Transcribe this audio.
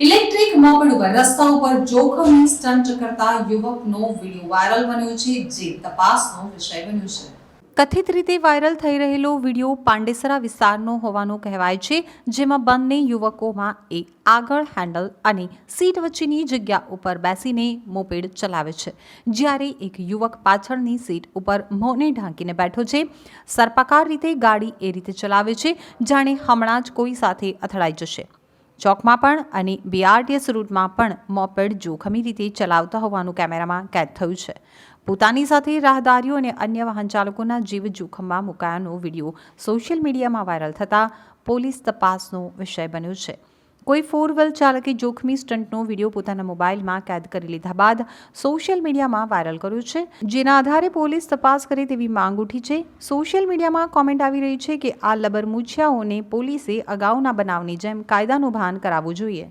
Electric moped ઉપર રસ્તા ઉપર જોખમી સ્ટન્ટ કરતા યુવકનો વિડીયો વાયરલ બન્યો છે, જે તપાસનો વિષય બન્યો છે. કથિત રીતે વાયરલ થઈ રહેલો વિડીયો પાંડેસરા વિસ્તારનો હોવાનું કહેવાય છે, જેમાં બંને યુવકોમાં એક આગળ હેન્ડલ અને સીટ વચ્ચેની જગ્યા ઉપર બેસીને મોપેડ ચલાવે છે, જ્યારે એક યુવક પાછળની સીટ ઉપર મોંને ઢાંકીને બેઠો છે. સર્પાકાર રીતે ગાડી એ રીતે ચલાવે છે જાણે હમણાં જ કોઈ સાથે અથડાઈ જશે. ચોકમાં પણ અને બીઆરટીએસ રૂટમાં પણ મોપેડ જોખમી રીતે ચલાવતા હોવાનું કેમેરામાં કેદ થયું છે. પોતાની સાથે રાહદારીઓ અને અન્ય વાહન ચાલકોના જીવ જોખમમાં મુકાયાનો વિડીયો સોશિયલ મીડિયામાં વાયરલ થતાં પોલીસ તપાસનો વિષય બન્યો છે. કોઈ ફોર વ્હીલ ચાલકે જોખમી સ્ટન્ટનો વિડીયો પોતાના મોબાઈલમાં કેદ કરી લીધા બાદ સોશિયલ મીડિયામાં વાયરલ કર્યો છે, જેના આધારે પોલીસ તપાસ કરે તેવી માંગ ઉઠી છે. સોશિયલ મીડિયામાં કોમેન્ટ આવી રહી છે કે આ લબરમૂછિયાઓને પોલીસે અગાઉના બનાવની જેમ કાયદાનું ભાન કરાવવું જોઈએ.